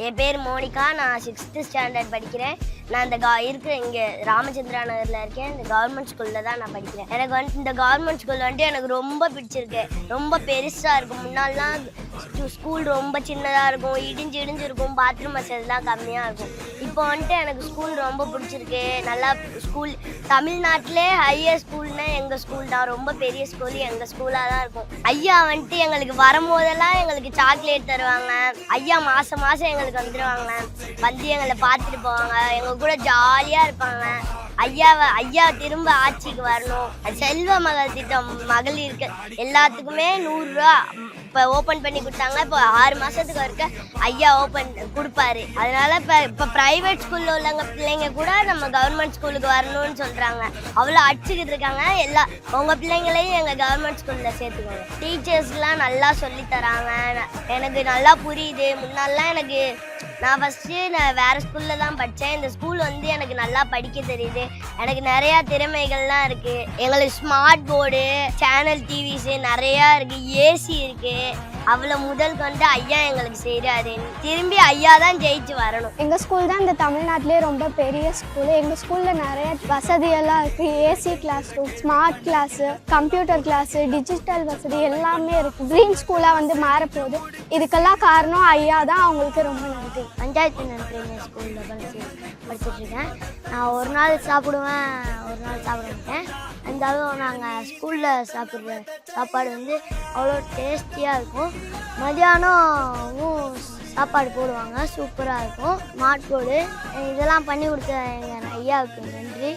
என் பேர் மோனிகா. நான் 6th standard படிக்கிறேன். நான் இருக்கிற இங்கே ராமச்சந்திரா நகரில் இருக்கேன். இந்த கவர்மெண்ட் ஸ்கூலில் தான் நான் படிக்கிறேன். எனக்கு வந்துட்டு இந்த கவர்மெண்ட் ஸ்கூல் வந்துட்டு எனக்கு ரொம்ப பிடிச்சிருக்கு. ரொம்ப பெருசாக இருக்கும். முன்னாடிலாம் ஸ்கூல் ரொம்ப சின்னதாக இருக்கும், இடிஞ்சு இருக்கும், பாத்ரூம் வசதிலாம் கம்மியாக இருக்கும். இப்போ வந்துட்டு எனக்கு ஸ்கூல் ரொம்ப பிடிச்சிருக்கு. நல்லா ஸ்கூல் தமிழ்நாட்டிலே ஹையர் ஸ்கூல்னால் எங்கள் ஸ்கூல் தான். ரொம்ப பெரிய ஸ்கூல் எங்கள் ஸ்கூலாக தான் இருக்கும். ஐயா வந்துட்டு எங்களுக்கு வரும்போதெல்லாம் எங்களுக்கு சாக்லேட் தருவாங்க. ஐயா மாதம் எங்களுக்கு வந்துடுவாங்க, வந்து எங்களை பார்த்துட்டு போவாங்க, எங்கள் கூட ஜாலியாக இருப்பாங்க. ஐயா திரும்ப ஆட்சிக்கு வரணும். செல்வ மகள் திட்டம் மகளிருக்கு எல்லாத்துக்குமே 100 ரூபா இப்போ ஓப்பன் பண்ணி கொடுத்தாங்க. இப்போ 6 மாதத்துக்கு இருக்க ஐயா கொடுப்பாரு. அதனால இப்போ ப்ரைவேட் ஸ்கூலில் உள்ளவங்க பிள்ளைங்க கூட நம்ம கவர்மெண்ட் ஸ்கூலுக்கு வரணும்னு சொல்கிறாங்க. அவ்வளோ அடிச்சுக்கிட்டு இருக்காங்க. உங்கள் பிள்ளைங்களையும் எங்கள் கவர்மெண்ட் ஸ்கூலில் சேர்த்துக்கோங்க. டீச்சர்ஸ்லாம் நல்லா சொல்லித்தராங்க. எனக்கு நல்லா புரியுது. முன்னாடிலாம் நான் வேறு ஸ்கூலில் தான் படித்தேன். இந்த ஸ்கூல் வந்து எனக்கு நல்லா படிக்க தெரியுது. எனக்கு நிறையா திறமைகள்லாம் இருக்குது. எங்களுக்கு ஸ்மார்ட் போர்டு, சேனல் டிவிஸு நிறையா இருக்குது, ஏசி இருக்குது. அவ்வளோ முதல் கொண்டு ஐயா எங்களுக்கு செய்கிறாரு. திரும்பி ஐயா தான் ஜெயிச்சு வரணும். எங்கள் ஸ்கூல் தான் இந்த தமிழ்நாட்டிலே ரொம்ப பெரிய ஸ்கூலு. எங்கள் ஸ்கூலில் நிறைய வசதியெல்லாம் இருக்குது. AC class room, smart class, computer class, digital வசதி எல்லாமே இருக்குது. க்ரீன் ஸ்கூலாக வந்து மாறப்போகுது. இதுக்கெல்லாம் காரணம் ஐயா தான். அவங்களுக்கு ரொம்ப நன்றி. பஞ்சாயத்து நன்றி ஸ்கூலில் படிச்சுட்ருக்கேன். நான் ஒரு நாள் சாப்பிடுவேன், ஒரு நாள் சாப்பிட மாட்டேன். இருந்தாலும் நாங்கள் ஸ்கூலில் சாப்பிட்ற சாப்பாடு வந்து அவ்வளோ டேஸ்டியாக இருக்கும். மதியானமும் சாப்பாடு போடுவாங்க, சூப்பராக இருக்கும். ஸ்மார்ட் போர்டு இதெல்லாம் பண்ணி கொடுத்த எங்கள் ஐயாவுக்கு நன்றி.